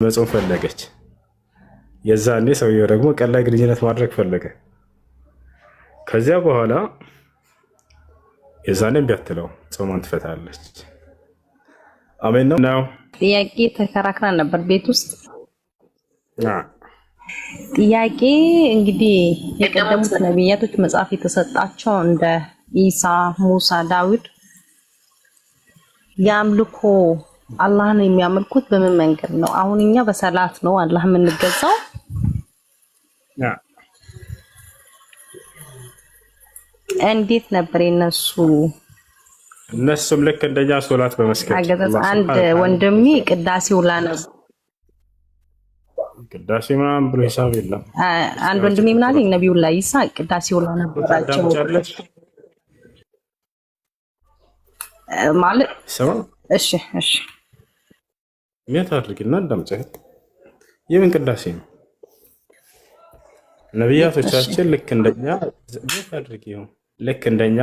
መጾም ፈለገች። የዛኔ ሰውየው ደግሞ ቀን ላይ ግንኙነት ማድረግ ፈለገ። ከዚያ በኋላ የዛኔ እምቢ አትለውም፣ ጾሟን ትፈታለች። አሜን ነው። ጥያቄ ተከራክረን ነበር ቤት ውስጥ። ጥያቄ እንግዲህ የቀደሙት ነቢያቶች መጽሐፍ የተሰጣቸው እንደ ኢሳ፣ ሙሳ፣ ዳዊት ያምልኮ አላህን የሚያመልኩት በምን መንገድ ነው? አሁን እኛ በሰላት ነው አላህ የምንገዛው። እንዴት ነበር የነሱ? እነሱም ልክ እንደኛ ሶላት በመስገድ አገዛዝ። አንድ ወንድሜ ቅዳሴው ላነብ ቅዳሴ ምናምን ብሎ ሂሳብ የለም። አንድ ወንድሜ ምን አለኝ? ነብዩላህ ኢሳ ቅዳሴው ላነበራቸው ማለት ሰማ። እሺ ምን ታድርግና እንዳምጨህ የምን ቅዳሴ ነው? ነቢያቶቻችን ልክ እንደኛ ምን ታድርጊው ልክ እንደኛ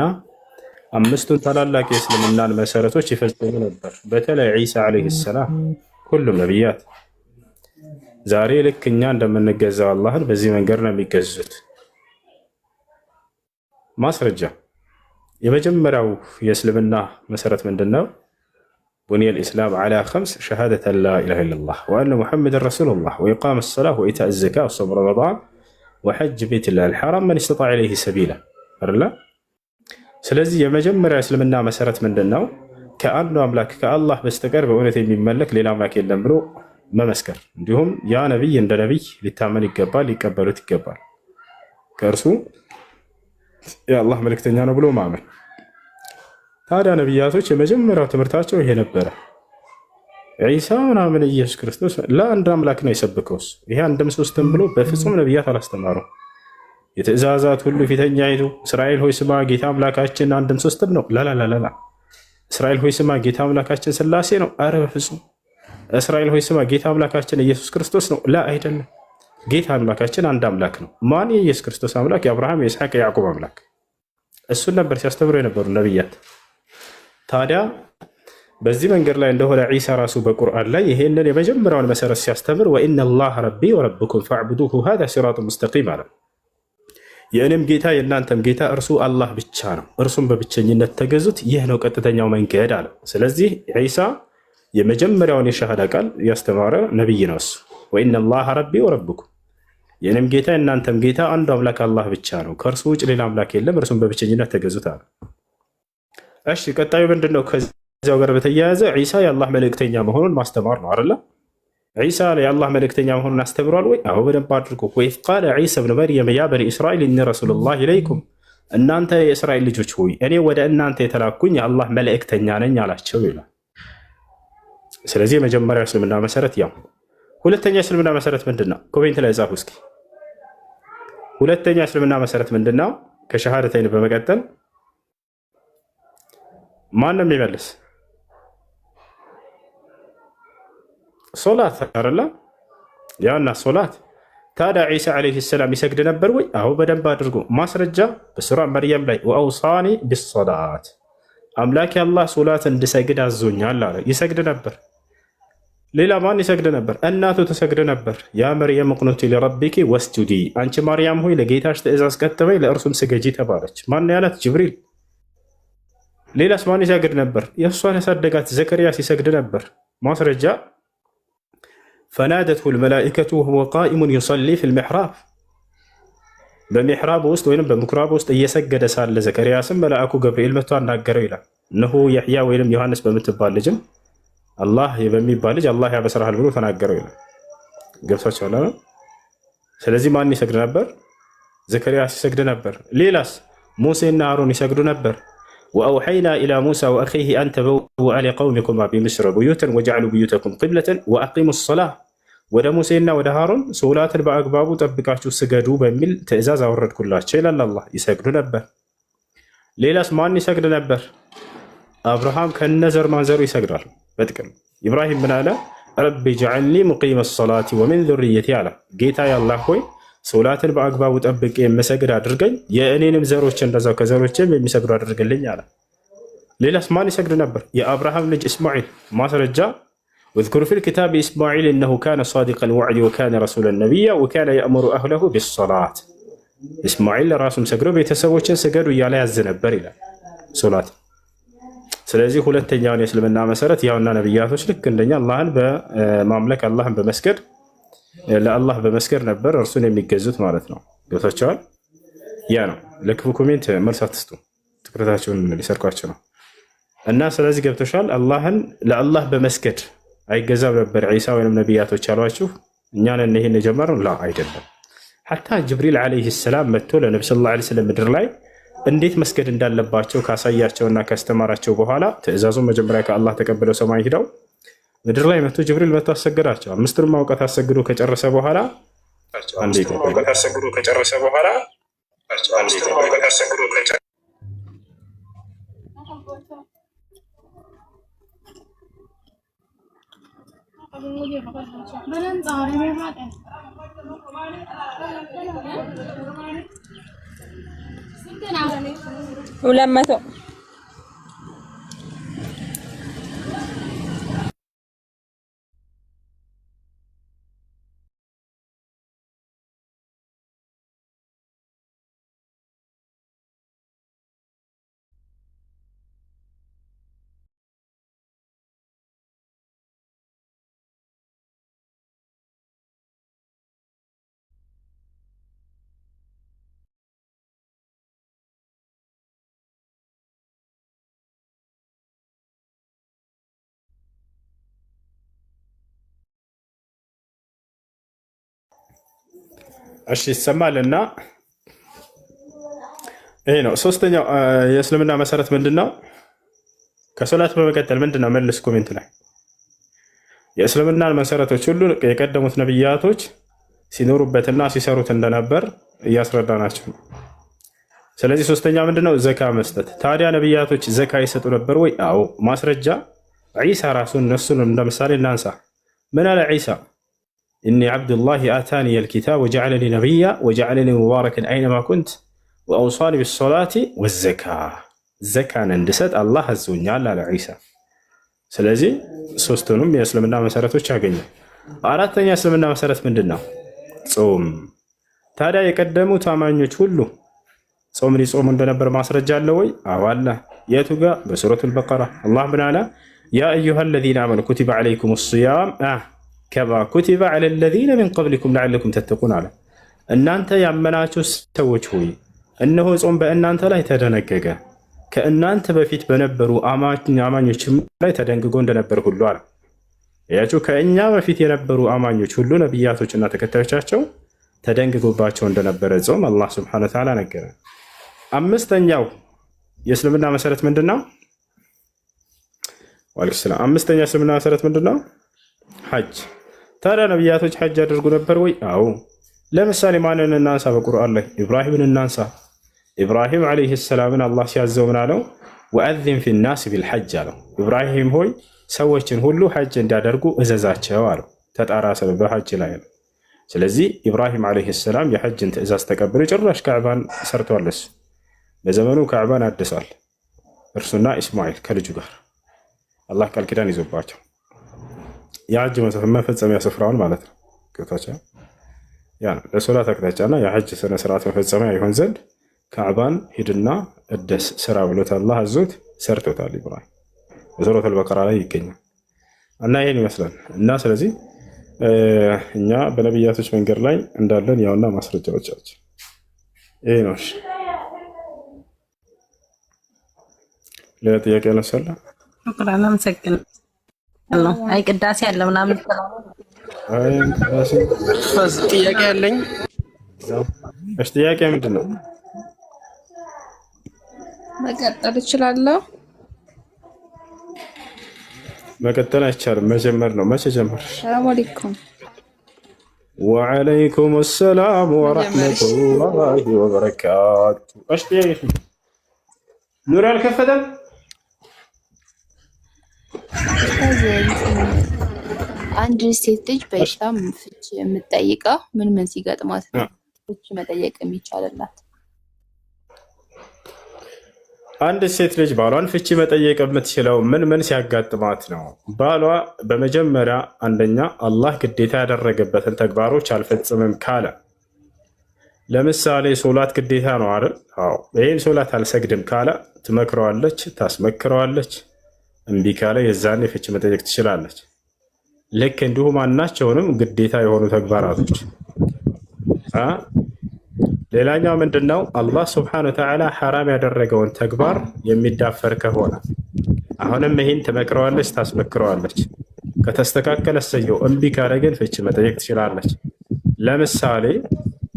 አምስቱን ታላላቅ የእስልምናን መሰረቶች ይፈጽሙ ነበር። በተለይ ዒሳ አለይሂ ሰላም፣ ሁሉም ነቢያት ዛሬ ልክ እኛ እንደምንገዛው አላህን በዚህ መንገድ ነው የሚገዙት። ማስረጃ የመጀመሪያው የእስልምና መሰረት ምንድነው? بني الإسلام على 5 شهادة لا إله إلا الله وأن محمد رسول الله وإقام الصلاة وإيتاء الزكاة وصوم رمضان وحج بيت الله الحرام من استطاع إليه سبيلا أرلا سلازي يمجمع يسلمنا مسارة من دناو كأنه أملاك كالله بستقر بأونة الملك للا أملاك إلا مرو ما مسكر عندهم يا نبي عند نبي للتعمل الجبال يكبروا تكبر كرسو يا الله ملك تنيانا بلو معمل ታዲያ ነብያቶች የመጀመሪያው ትምህርታቸው ይሄ ነበረ። ዒሳ ምናምን ኢየሱስ ክርስቶስ ለአንድ አምላክ ነው የሰበከውስ። ይሄ አንድም ሶስትም ብሎ በፍጹም ነብያት አላስተማሩም። የትእዛዛት ሁሉ ፊተኛይቱ እስራኤል ሆይ ስማ ጌታ አምላካችን አንድም ሶስትም ነው። ላላላላ እስራኤል ሆይ ስማ ጌታ አምላካችን ስላሴ ነው። አረ በፍጹም እስራኤል ሆይ ስማ ጌታ አምላካችን ኢየሱስ ክርስቶስ ነው። ላ አይደለም፣ ጌታ አምላካችን አንድ አምላክ ነው። ማን? የኢየሱስ ክርስቶስ አምላክ የአብርሃም የይስሐቅ የያዕቆብ አምላክ። እሱን ነበር ሲያስተምሩ የነበሩ ነብያት። ታዲያ በዚህ መንገድ ላይ እንደሆነ ዒሳ ራሱ በቁርአን ላይ ይሄንን የመጀመሪያውን መሰረት ሲያስተምር ወኢነላህ ረቢ ወረብኩም ፈዕቡዱሁ ሃዛ ሲራጡን ሙስተቂም አለ። የእኔም ጌታ የእናንተም ጌታ እርሱ አላህ ብቻ ነው፣ እርሱም በብቸኝነት ተገዙት፣ ይህ ነው ቀጥተኛው መንገድ አለ። ስለዚህ ዒሳ የመጀመሪያውን የሻሃዳ ቃል ያስተማረ ነብይ ነው እሱ። ወኢነላህ ረቢ ወረብኩም የእኔም ጌታ የእናንተም ጌታ አንዱ አምላክ አላህ ብቻ ነው፣ ከእርሱ ውጭ ሌላ አምላክ የለም፣ እርሱም በብቸኝነት ተገዙት አለ። እሺ ቀጣዩ ምንድነው? ከዚያው ጋር በተያያዘ ዒሳ የአላህ መልእክተኛ መሆኑን ማስተማር ነው አይደል? ዒሳ የአላህ መልእክተኛ መሆኑን አስተምሯል ወይ? አዎ በደንብ አድርጎ። ወኢዝ ቃለ ዒሳ ብን መርየም ያ በኒ እስራኤል ኢኒ ረሱሉላህ ኢለይኩም፣ እናንተ የእስራኤል ልጆች ሆይ እኔ ወደ እናንተ የተላኩኝ የአላህ መልእክተኛ ነኝ አላቸው ይላል። ስለዚህ የመጀመሪያው እስልምና መሰረት ያው። ሁለተኛ እስልምና መሰረት ምንድነው? ኮሜንት ላይ ጻፉ እስኪ። ሁለተኛ እስልምና መሰረት ምንድነው? ከሸሃደተይን በመቀጠል ማንም ይመልስ? ሶላት አይደለ? ያና ሶላት። ታዲያ ዒሳ አለይሂ ሰላም ይሰግድ ነበር ወይ? አዎ በደንብ አድርጎ። ማስረጃ በሱራ መርየም ላይ ወአውሳኒ ቢሶላት፣ አምላክ አላህ ሶላት እንድሰግድ አዞኛል አለ። ይሰግድ ነበር። ሌላ ማን ይሰግድ ነበር? እናቱ ትሰግድ ነበር። ያ መርየም ቁኑቲ ለረቢኪ ወስጁዲ፣ አንቺ ማርያም ሆይ ለጌታሽ ትእዛዝ ቀጥበይ ለእርሱም ስገጂ ተባለች። ማን ያላት? ጅብሪል። ሌላስ ማን ይሰግድ ነበር? የእሷን ያሳደጋት ዘከርያስ ይሰግድ ነበር። ማስረጃ ፈናደትሁ ልመላኢከቱ ወሁወ ቃኢሙን ዩሰሊ ፊል ሚሕራብ፣ በሚሕራብ ውስጥ ወይም በምኩራብ ውስጥ እየሰገደ ሳለ ዘከርያስም መልአኩ ገብርኤል መጥቶ አናገረው ይላል። እነሆ የሕያ ወይም ዮሐንስ በምትባል ልጅም አላህ በሚባል ልጅ አላህ ያበስርሃል ብሎ ተናገረው ይላል። ገብቷችኋል? ስለዚህ ማን ይሰግድ ነበር? ዘከርያስ ይሰግድ ነበር። ሌላስ? ሙሴና አሮን ይሰግዱ ነበር። وأوحينا إلى موسى وأخيه أن تبوأ لقومكما بمصر بيوتا وجعلوا بيوتكم قبلة وأقيموا الصلاة ወደ ሙሴና ወደ ሃሮን ሶላትን በአግባቡ ጠብቃችሁ ስገዱ በሚል ትእዛዝ አወረድኩላቸው ይላል አላህ። ይሰግዱ ነበር። ሌላስ ማን ይሰግድ ነበር? አብርሃም ከነዘር ማንዘሩ ይሰግዳል። በጥቅም ኢብራሂም ምን አለ? ረቢ ጀዐልኒ ሙቂመ ሰላቲ ወሚን ዙርየቲ አለ። ጌታ ያላህ ሆይ ሶላትን በአግባቡ ጠብቄ የምሰግድ አድርገኝ፣ የእኔንም ዘሮች እንደዛው ከዘሮችም የሚሰግዱ አድርግልኝ አለ። ሌላስ ማን ይሰግድ ነበር? የአብርሃም ልጅ እስማኤል። ማስረጃ واذكر في الكتاب إسماعيل إنه كان صادق الوعد وكان رسولا نبيا وكان يأمر أهله بالصلاة. إسماعيل راسم سجرو بيتسوچن سجدوا እያለ ያዝ ነበር ይላል ሶላት። ስለዚህ ሁለተኛውን የእስልምና መሰረት ያውና ነብያቶች ልክ እንደኛ አላህን በማምለክ አላህን በመስገድ ለአላህ በመስገድ ነበር እርሱን የሚገዙት ማለት ነው። ገብታችኋል? ያ ነው። ለክፉ ኮሜንት መልስ አትስጡ፣ ትኩረታችሁን ሊሰርቋችሁ ነው። እና ስለዚህ ገብቶሻል። አላህን ለአላህ በመስገድ አይገዛም ነበር ዒሳ ወይም ነብያቶች አሏችሁ። እኛ ነን ይሄን የጀመረው? ላ አይደለም። ሐታ ጅብሪል ዓለይሂ ሰላም መጥቶ ለነብዩ ሰለላሁ ዐለይሂ ወሰለም ምድር ላይ እንዴት መስገድ እንዳለባቸው ካሳያቸውና ካስተማራቸው በኋላ ትእዛዙን መጀመሪያ ከአላህ ተቀብለው ሰማይ ሄደው ምድር ላይ መጥቶ ጅብሪል መጥቶ አሰገዳቸው። አምስቱን ማውቀት አሰግዶ ከጨረሰ በኋላ ولما እሺ ይሰማልና ይሄ ነው ሶስተኛው የእስልምና መሰረት ምንድነው? ከሶላት በመቀጠል ምንድነው? መልስ ኮሜንት ላይ የእስልምና መሰረቶች ሁሉ የቀደሙት ነብያቶች ሲኖሩበትና ሲሰሩት እንደነበር እያስረዳናቸው ነው። ስለዚህ ሶስተኛ ምንድነው? ዘካ መስጠት። ታዲያ ነብያቶች ዘካ ይሰጡ ነበር ወይ? አዎ። ማስረጃ ዒሳ ራሱን እነሱን እንደምሳሌ እናንሳ። ምን አለ ዒሳ? ኢኒ ዓብዱላህ አታኒ አልኪታብ ወጀዐለኒ ነቢያ ወጀዐለኒ ሙባረከን አይነማ ኩንት ወአውሳኒ ቢሶላቲ ወዘካ። ዘካን እንድሰጥ አላህ አዞኛል አለ ዒሳ። ስለዚህ ሶስቱንም የእስልምና መሰረቶች ያገኘ። አራተኛ የእስልምና መሰረት ምንድን ነው? ጾም። ታዲያ የቀደሙት አማኞች ሁሉ ጾምን ይጾሙ እንደነበር ማስረጃ አለ ወይ? አዎ አለ። የቱ ጋር? በሱረቱል በቀራ አላህ ምን አለ? ያ አዩሃ አለዚነ አመኑ ኩቲበ ዐለይኩም ሲያም ከማ ኩቲበ ዐለ ለዚነ ሚን ቀብሊኩም ለዐለኩም ተተቁን አለ። እናንተ ያመናችሁ ሰዎች ሆይ እነሆ ጾም በእናንተ ላይ ተደነገገ ከእናንተ በፊት በነበሩ አማኞች ላይ ተደንግጎ እንደነበር ሁሉ አለ። ያችሁ ከእኛ በፊት የነበሩ አማኞች ሁሉ ነብያቶችና ተከታዮቻቸው ተደንግጎባቸው እንደነበረ ጾም አላህ ሱብሓነሁ ወተዓላ ነገረ። አምስተኛው የእስልምና መሰረት ምንድነው? ወአለይኩም ሰላም። አምስተኛ የእስልምና መሰረት ምንድነው? ሐጅ። ታዲያ ነብያቶች ሐጅ ያደርጉ ነበር ወይ? አዎ። ለምሳሌ ማንን እናንሳ? በቁርአን ላይ ኢብራሂምን እናንሳ። ኢብራሂም ዓለይሂ ሰላምን አላህ ሲያዘው ምን አለው? ወአዚን ፊናስ ቢልሐጅ አለው። ኢብራሂም ሆይ ሰዎችን ሁሉ ሐጅ እንዲያደርጉ እዘዛቸው አለው። ተጣራ ሰበብ በሐጅ ላይ ነው። ስለዚህ ኢብራሂም ዓለይሂ ሰላም የሐጅን ትእዛዝ ተቀብሎ ጭራሽ ካዕባን ሰርቷል። እሱ በዘመኑ ካዕባን አድሷል። እርሱና ኢስማኤል ከልጁ ጋር አላህ ቃል ኪዳን ይዞባቸው የሐጅ መፈጸሚያ ስፍራውን ማለት ነው። ገብታችኋ? ያ ነው ለሶላት አቅጣጫና የሐጅ ስነ ስርዓት መፈጸሚያ ይሆን ዘንድ ካዕባን ሂድና እደስ ስራ ብሎት አላህ አዞት ሰርቶታል። ኢብራሂም በሱረቱል በቀራ ላይ ይገኛል። እና ይሄን ይመስላል። እና ስለዚህ እኛ በነብያቶች መንገድ ላይ እንዳለን ያውና ማስረጃዎቻችን ይሄ ነው። ሌላ ጥያቄ ያነሳለ? ሹክራን አመሰግናለሁ። አይ ቅዳሴ አለ ምናምን ጥያቄ ያለኝ። እሺ ጥያቄ ምንድን ነው? መቀጠል እችላለሁ? መቀጠል አይቻልም፣ መጀመር ነው። መቼ ጀመርሽ? ሰላም አለይኩም። ወዐለይኩም ሰላም ወረሕመቱላሂ ወበረካቱ። እሺ ጥያቄ ኑር አልከፈተም? አንድ ሴት ልጅ በኢስላም ፍች የምትጠይቀው ምን ምን ሲገጥማት ነው ፍች መጠየቅ የሚቻልላት? አንድ ሴት ልጅ ባሏን ፍቺ መጠየቅ የምትችለው ምን ሲያጋጥማት ነው? ባሏ በመጀመሪያ አንደኛ አላህ ግዴታ ያደረገበትን ተግባሮች አልፈጽምም ካለ፣ ለምሳሌ ሶላት ግዴታ ነው አይደል? አዎ። ይህን ሶላት አልሰግድም ካለ ትመክረዋለች፣ ታስመክረዋለች። እምቢ ካለ የዛኔ ፍቺ መጠየቅ ትችላለች። ልክ እንዲሁ ማናቸውንም ግዴታ የሆኑ ተግባራቶች። ሌላኛው ምንድነው? አላህ ስብሐነሁ ወተዓላ ሐራም ያደረገውን ተግባር የሚዳፈር ከሆነ አሁንም ይህን ትመክረዋለች፣ ታስመክረዋለች። ከተስተካከለ እሰየው፣ እምቢ ካለ ግን ፍቺ መጠየቅ ትችላለች። ለምሳሌ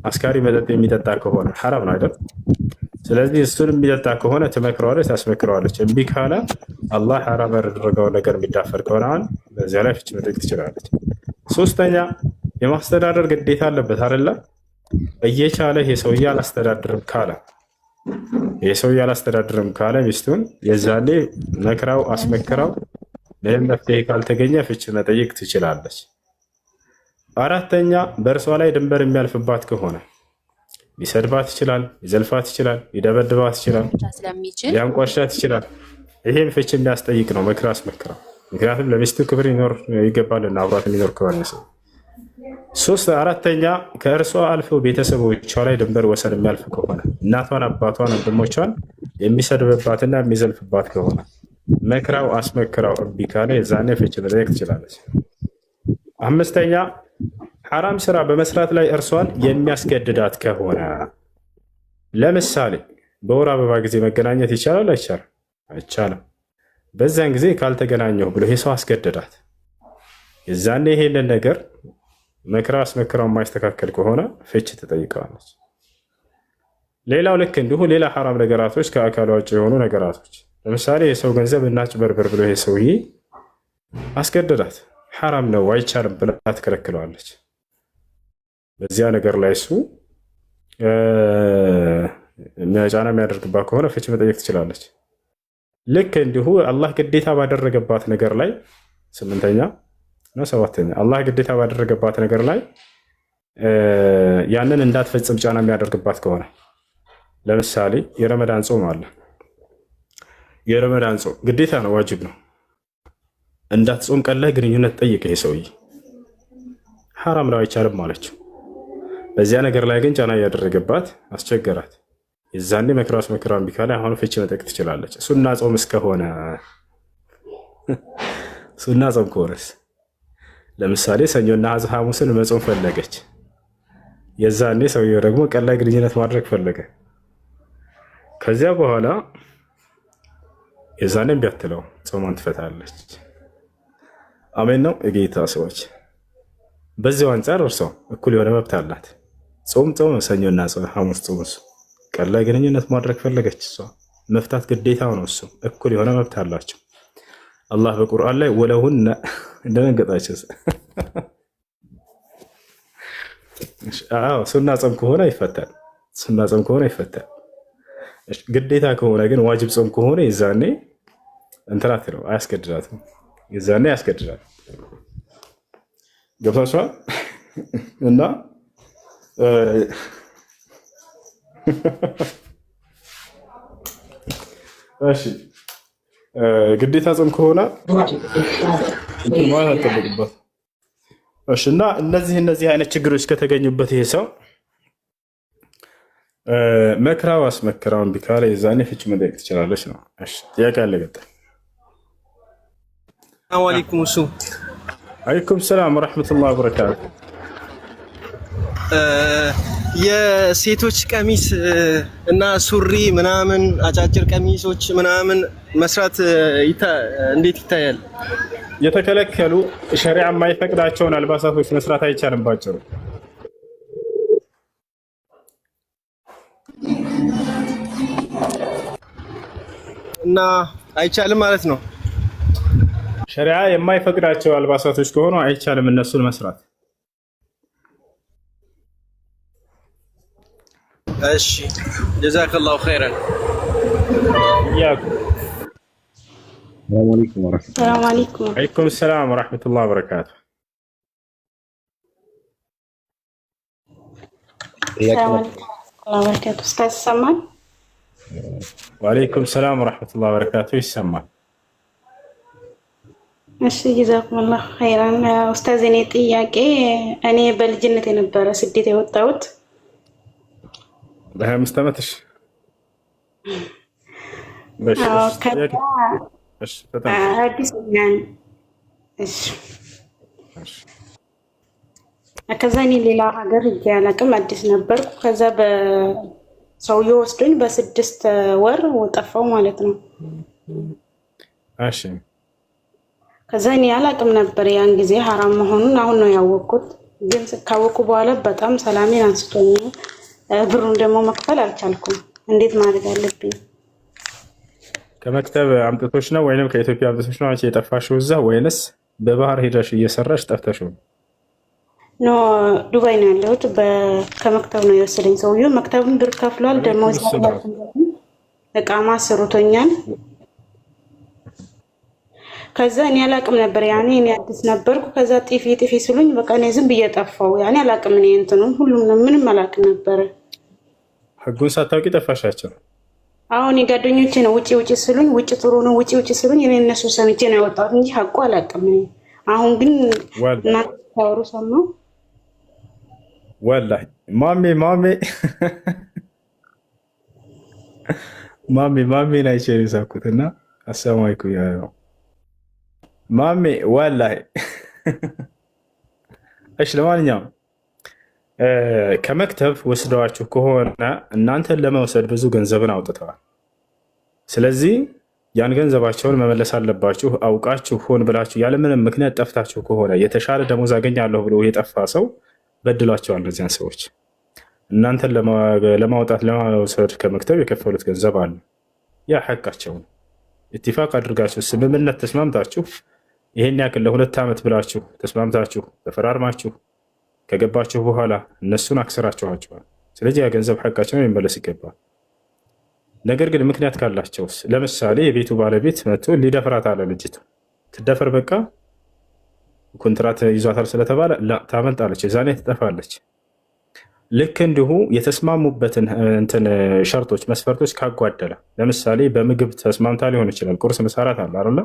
አስካሪ መጠጥ የሚጠጣ ከሆነ ሐራም ነው አይደል? ስለዚህ እሱን የሚጠጣ ከሆነ ትመክረዋለች፣ ታስመክረዋለች። እምቢ ካለ አላህ ሐራም ያደረገውን ነገር የሚዳፈር ከሆነ በዚያ ላይ ፍቺ መጠየቅ ትችላለች። ሶስተኛ የማስተዳደር ግዴታ አለበት አይደለ? እየቻለ ይሄ ሰውዬ አላስተዳድርም ካለ ሚስቱን የዛኔ መክራው አስመክራው ምንም መፍትሄ ካልተገኘ ፍቺ መጠየቅ ትችላለች። አራተኛ በእርሷ ላይ ድንበር የሚያልፍባት ከሆነ ሊሰድባት ይችላል፣ ሊዘልፋት ይችላል፣ ሊደበድባት ይችላል፣ ሊያንቋሻት ይችላል። ይሄም ፍቺ የሚያስጠይቅ ነው። መክራ አስመክራው። ምክንያቱም ለሚስቱ ክብር ይገባልና አብሯት የሚኖር ከሆነ ሰው። አራተኛ ከእርሷ አልፈው ቤተሰቦቿ ላይ ድንበር ወሰን የሚያልፍ ከሆነ እናቷን፣ አባቷን፣ ወንድሞቿን የሚሰድብባትና የሚዘልፍባት ከሆነ መክራው አስመክራው እምቢ ካለ የዛኔ ፍቺ መጠየቅ ትችላለች። አምስተኛ ሐራም ስራ በመስራት ላይ እርሷን የሚያስገድዳት ከሆነ ለምሳሌ በወር አበባ ጊዜ መገናኘት ይቻላል አይቻልም? አይቻልም። በዛን ጊዜ ካልተገናኘሁ ብሎ ይሄ ሰው አስገደዳት። የዛኔ ይሄንን ነገር መክራ አስመክራው የማይስተካከል ከሆነ ፍቺ ትጠይቀዋለች። ሌላው ልክ እንዲሁ ሌላ ሐራም ነገራቶች ከአካል ውጭ የሆኑ ነገራቶች፣ ለምሳሌ የሰው ገንዘብ እናጭበርበር ብሎ ይሄ ሰውዬ አስገደዳት። ሐራም ነው አይቻልም ብላ ትከለክለዋለች። በዚያ ነገር ላይ እሱ ጫና የሚያደርግባት ከሆነ ፍቺ መጠየቅ ትችላለች። ልክ እንዲሁ አላህ ግዴታ ባደረገባት ነገር ላይ ስምንተኛ ነው ሰባተኛ አላህ ግዴታ ባደረገባት ነገር ላይ ያንን እንዳትፈጽም ጫና የሚያደርግባት ከሆነ ለምሳሌ የረመዳን ጾም አለ። የረመዳን ጾም ግዴታ ነው፣ ዋጅብ ነው። እንዳትጾም ቀን ላይ ግንኙነት ጠይቀ ይሄ ሰውዬ ሐራም ነው አይቻልም አለችው። በዚያ ነገር ላይ ግን ጫና እያደረገባት አስቸገራት። የዛኔ መክራስ መክራን ቢካላ አሁን ፍቺ መጠየቅ ትችላለች። ሱና ጾም እስከሆነ ሱና ጾም ከሆነስ ለምሳሌ ሰኞና ሐሙስን መጾም ፈለገች። የዛኔ ሰውየው ደግሞ ቀን ላይ ግንኙነት ማድረግ ፈለገ። ከዚያ በኋላ የዛኔ ቢያትለው ጾሟን ትፈታለች። አሜን ነው የጌታ ሰዎች። በዚያው አንጻር እርሷ እኩል የሆነ መብት አላት። ጾም ሰኞና ሐሙስ ጾም፣ እሱ ቀን ላይ ግንኙነት ማድረግ ፈለገች፣ እሷ መፍታት ግዴታው ነው። እሱ እኩል የሆነ መብት አላቸው። አላህ በቁርአን ላይ ወለሁነ እንደነገጣቸው ሱና ጾም ከሆነ ይፈታል። ሱና ጾም ከሆነ ይፈታል። ግዴታ ከሆነ ግን ዋጅብ ጾም ከሆነ የዛኔ እንትናት ነው አያስገድዳትም። የዛኔ ያስገድዳል። ገብታችኋል? እና እሺ ግዴታ ጾም ከሆነ ማለት አልጠበቅበት። እሺ እና እነዚህ አይነት ችግሮች ከተገኙበት ይሄ ሰው መክራው አስመክራውን ቢካለ የዛኔ ፍቺ መጠየቅ ትችላለች ነው። እሺ ጥያቄ አለ ገጠ ሰላም አለይኩም። እሱ አለይኩም ሰላም ወራህመቱላሂ ወበረካቱ። የሴቶች ቀሚስ እና ሱሪ ምናምን አጫጭር ቀሚሶች ምናምን መስራት እንዴት ይታያል? የተከለከሉ ሸሪዓ የማይፈቅዳቸውን አልባሳቶች መስራት አይቻልም ባጭሩ። እና አይቻልም ማለት ነው። ሸሪዓ የማይፈቅዳቸው አልባሳቶች ከሆኑ አይቻልም እነሱን መስራት። እሺ ጀዛከላሁ ኸይረን። ያኩ ሰላም አለይኩም ወራህመቱላህ። ሰላም አለይኩም። አለይኩም ሰላም ወራህመቱላሂ ወበረካቱ። ሰላም አለይኩም ወበረካቱ። ኡስታዝ ሰማን? ወአለይኩም ሰላም ወረሕመቱላሂ ወበረካቱ። ይሰማል? እሺ ጀዛኩሙላህ ኸይራን ኡስታዝ። እኔ ጥያቄ እኔ በልጅነት የነበረ ስደት የወጣሁት በ25 ዓመትሽ? አዲስ ከዛ እኔ ሌላ ሀገር ሂጄ አላውቅም፣ አዲስ ነበርኩ። ከዛ በሰውዬው ወስዶኝ በ6 ወር ጠፋው ማለት ነው። እሺ ከዛ እኔ አላውቅም ነበር ያን ጊዜ ሐራም መሆኑን፣ አሁን ነው ያወቅኩት። ግን ካወቅኩ በኋላ በጣም ሰላሜን አንስቶኛል። ብሩን ደግሞ መክፈል አልቻልኩም። እንዴት ማድረግ አለብኝ? ከመክተብ አምጥቶች ነው ወይንም ከኢትዮጵያ አምጥቶች ነው አንቺ የጠፋሽው እዛ፣ ወይንስ በባህር ሄደሽ እየሰራሽ ጠፍተሽው? ኖ ዱባይ ነው ያለሁት። ከመክተብ ነው የወሰደኝ ሰውዬው። መክተቡን ብር ከፍሏል። ደግሞ እቃማ ስሩቶኛል። ከዛ እኔ አላቅም ነበር ያኔ እኔ አዲስ ነበርኩ። ከዛ ጢፊ ስሉኝ በቃ እኔ ዝም ብዬ ጠፋው። ያኔ አላቅም እኔ እንትኑን ሁሉም ምንም አላቅም ነበር። ህጉን ሳታውቂ ጠፋሻቸው? አሁን የጓደኞቼ ነው ውጪ ስሉኝ፣ ውጪ ጥሩ ነው ውጪ ስሉኝ እኔ እነሱ ሰምቼ ነው ያወጣሁት እንጂ ሀቁ አላቅም። አሁን ግን እናንተ ታወሩ ሰማሁ። ወላሂ ማሜ ናይቼ የሳኩትና አሰማይኩ ያው ማሜ ወላሂ። እሺ ለማንኛውም ከመክተብ ወስደዋችሁ ከሆነ እናንተን ለመውሰድ ብዙ ገንዘብን አውጥተዋል። ስለዚህ ያን ገንዘባቸውን መመለስ አለባችሁ። አውቃችሁ ሆን ብላችሁ ያለምንም ምክንያት ጠፍታችሁ ከሆነ የተሻለ ደሞዝ አገኛለሁ ብሎ የጠፋ ሰው በድሏቸዋል። እነዚያን ሰዎች እናንተን ለማውጣት ለመውሰድ ከመክተብ የከፈሉት ገንዘብ አለ። ያ ሐቃቸው ነው። ኢትፋቅ አድርጋችሁ ስምምነት ተስማምታችሁ ይሄን ያክል ለ2 ዓመት ብላችሁ ተስማምታችሁ ተፈራርማችሁ ከገባችሁ በኋላ እነሱን አክስራችኋቸዋል። ስለዚህ ያ ገንዘብ ሐቃቸውን ሊመለስ ይገባል። ነገር ግን ምክንያት ካላቸውስ፣ ለምሳሌ የቤቱ ባለቤት መጥቶ ሊደፍራት አለ። ልጅቱ ትደፈር፣ በቃ ኮንትራት ይዟታል ስለተባለ ታመልጣለች፣ የዛኔ ትጠፋለች። ልክ እንዲሁ የተስማሙበትን እንትን ሸርቶች መስፈርቶች ካጓደለ፣ ለምሳሌ በምግብ ተስማምታ ሊሆን ይችላል። ቁርስ መሰራት አለ አይደለ?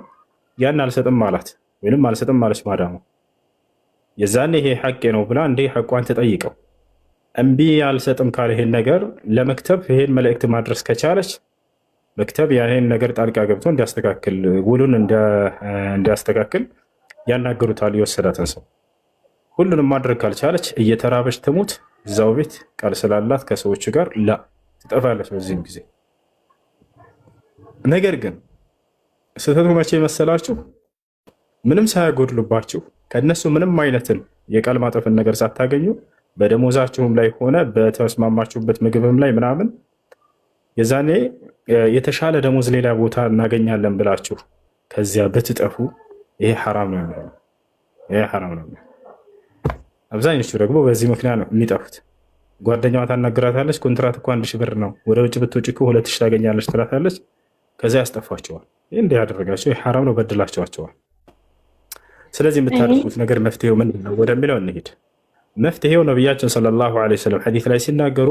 ያን አልሰጥም አላት ወይም አልሰጥም ማለች ማዳሙ፣ የዛኔ ይሄ ሐቄ ነው ብላ እንዴ ሐቋን ተጠይቀው እምቢ አልሰጥም ካለ ይሄን ነገር ለመክተብ ይሄን መልእክት ማድረስ ከቻለች መክተብ ይሄን ነገር ጣልቃ ገብቶ እንዲያስተካክል ውሉን እንዲያስተካክል ያናገሩታል የወሰዳትን ሰው። ሁሉንም ማድረግ ካልቻለች እየተራበች ትሙት እዛው ቤት ቃል ስላላት ከሰዎቹ ጋር ትጠፋለች በዚህም ጊዜ። ነገር ግን ስህተቱ መቼ መሰላችሁ? ምንም ሳያጎድሉባችሁ ከእነሱ ምንም አይነትን የቃል ማጠፍን ነገር ሳታገኙ በደሞዛችሁም ላይ ሆነ በተስማማችሁበት ምግብም ላይ ምናምን የዛኔ የተሻለ ደሞዝ ሌላ ቦታ እናገኛለን ብላችሁ ከዚያ ብትጠፉ ይሄ ሐራም ነው የሚሆነው። ይሄ ሐራም ነው። አብዛኞቹ ደግሞ በዚህ ምክንያት ነው የሚጠፉት። ጓደኛዋ ታናግራታለች፣ ኮንትራት እኮ 1000 ብር ነው፣ ወደ ውጭ ብትወጪ እኮ 2000 ታገኛለች ትላታለች። ከዚያ ያስጠፋቸዋል። ይህ እንዲህ ያደረጋቸው ይህ ሐራም ነው፣ በድላቸዋቸዋል። ስለዚህ የምታደርጉት ነገር መፍትሄው ምንድን ነው ወደሚለው እንሂድ። መፍትሄው ነቢያችን ሰለላሁ ዐለይሂ ወሰለም ሐዲስ ላይ ሲናገሩ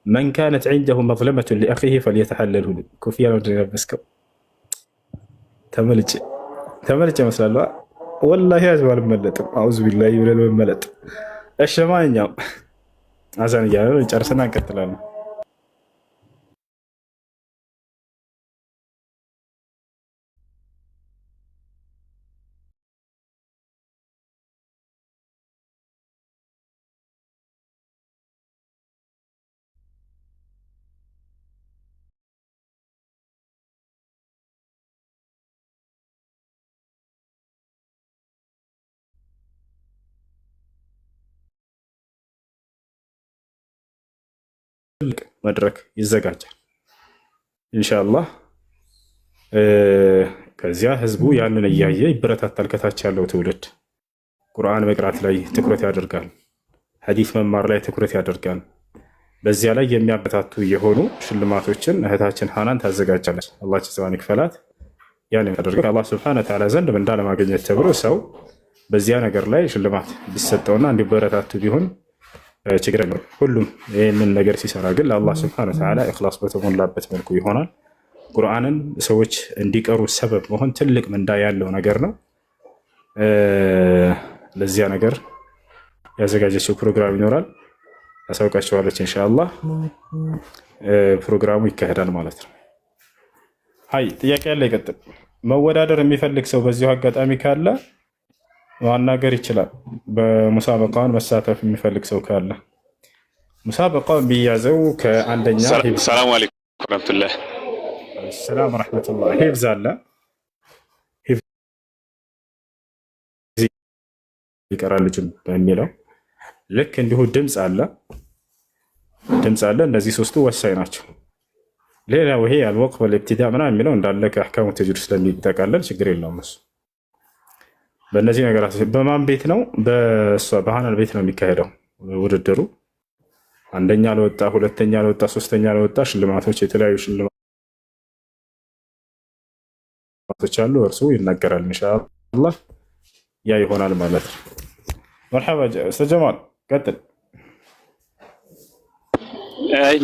መን ካነት ዒንደሁ መዝለመቱን ሊአኺሂ ፈልየተሐለልሁ። ኮፍያ ነው የለበስከው? ተመልጬ ይመስላል። ወላሂ ያዝ አልመለጥም። አዑዙ ቢላሂ ብለን መመለጥ። እሺ ማንኛውም አዛን እያለ ጨርስና እንቀጥላለን። ትልቅ መድረክ ይዘጋጃል ኢንሻአላህ። ከዚያ ህዝቡ ያንን እያየ ይበረታታል። ከታች ያለው ትውልድ ቁርአን መቅራት ላይ ትኩረት ያደርጋል፣ ሐዲስ መማር ላይ ትኩረት ያደርጋል። በዚያ ላይ የሚያበታቱ የሆኑ ሽልማቶችን እህታችን ሐናን ታዘጋጃለች። አላህ ጀዛዋን ይክፈላት። ያን ያደርጋል አላህ ሱብሓነሁ ወተዓላ ዘንድ ምንዳ ለማግኘት ተብሎ ሰው በዚያ ነገር ላይ ሽልማት ቢሰጠውና እንዲበረታቱ ቢሆን ችግር የለውም። ሁሉም ይህንን ነገር ሲሰራ ግን ለአላህ ስብሐነሁ ወተዓላ ኢኽላስ በተሞላበት መልኩ ይሆናል። ቁርአንን ሰዎች እንዲቀሩ ሰበብ መሆን ትልቅ ምንዳ ያለው ነገር ነው። ለዚያ ነገር ያዘጋጀችው ፕሮግራም ይኖራል፣ ታሳውቃቸዋለች ኢንሻአላህ። ፕሮግራሙ ይካሄዳል ማለት ነው። ሀይ ጥያቄ ያለ ይቀጥል። መወዳደር የሚፈልግ ሰው በዚሁ አጋጣሚ ካለ ማናገር ይችላል። በሙሳበቃውን መሳተፍ የሚፈልግ ሰው ካለ ሙሳበቃው ቢያዘው ከአንደኛ ሰላም አለይኩም ወራህመቱላህ ሰላም ወራህመቱላህ ሂፍዝ አለ ይቀራል በሚለው ልክ እንዲሁ ድምፅ አለ። እነዚህ ሶስቱ ወሳኝ ናቸው። ሌላው ይሄ አልወቅፍ ወልኢብቲዳ ምናምን የሚለው እንዳለ ከአህካሙ ተጅዊድ ስለሚጠቃለል ችግር የለውም። እሱ በእነዚህ ነገራት በማን ቤት ነው? በእሷ በሐናን ቤት ነው የሚካሄደው ውድድሩ። አንደኛ ለወጣ፣ ሁለተኛ ለወጣ፣ ሶስተኛ ለወጣ ሽልማቶች፣ የተለያዩ ሽልማቶች አሉ። እርሱ ይናገራል ኢንሻአላህ። ያ ይሆናል ማለት ነው። መርሐባ ኡስታዝ ጀማል ቀጥል።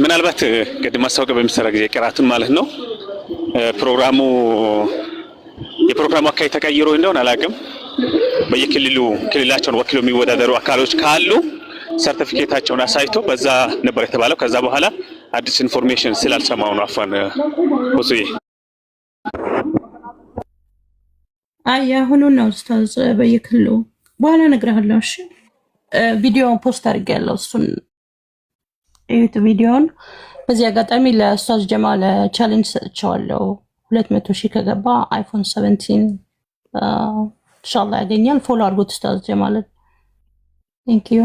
ምናልባት ቅድም ማስታወቂያ በሚሰራ ጊዜ ቅራቱን ማለት ነው ፕሮግራሙ የፕሮግራሙ አካሄድ ተቀይሮ እንደሆነ አላውቅም። ክልላቸውን ወክለው የሚወዳደሩ አካሎች ካሉ ሰርቲፊኬታቸውን አሳይቶ በዛ ነበር የተባለው። ከዛ በኋላ አዲስ ኢንፎርሜሽን ስላልሰማው ነው። አፋን ወሱዬ አሁኑ ነው ኡስታዝ በየክልሉ በኋላ እነግርሃለሁ። እሺ ቪዲዮውን ፖስት አድርጌያለሁ። እሱን እዩት ቪዲዮውን። በዚህ አጋጣሚ ለኡስታዝ ጀማል ቻሌንጅ ሰጥቼዋለሁ። 200,000 ከገባ አይፎን 17 ኢንሻአላህ ያገኛል። ፎሎ አድርጉት ኡስታዝ ጀማል። ቴንክ ዩ።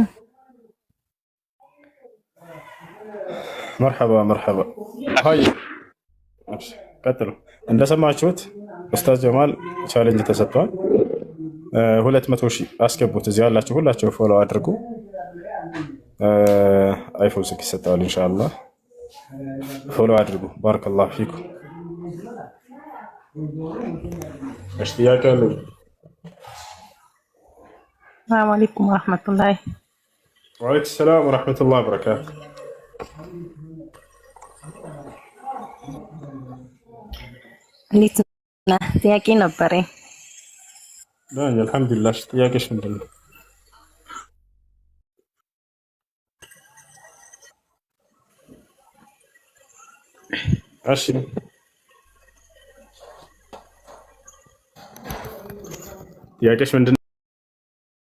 መርሐባ ሀይ ቀጥሉ። እንደሰማችሁት ኡስታዝ ጀማል ቻሌንጅ ተሰጥቷል። 200,000 አስገቡት። እዚህ ያላችሁ ሁላችሁ ፎሎ አድርጉ። አይፎን 6 ይሰጣል ኢንሻአላህ። ፎሎ አድርጉ። ባረከላሁ ፊኩም። እሺ ጥያቄ አለ? ሰላም አለይኩም ወራህመቱላሂ ወአለይኩም ሰላም ወራህመቱላሂ ወበረካቱ። እንዴት ነህ? ጥያቄ ነበረኝ። አልሐምዱሊላህ። ጥያቄሽ ምንድን ነው? እሺ ጥያቄሽ ምንድን ነው?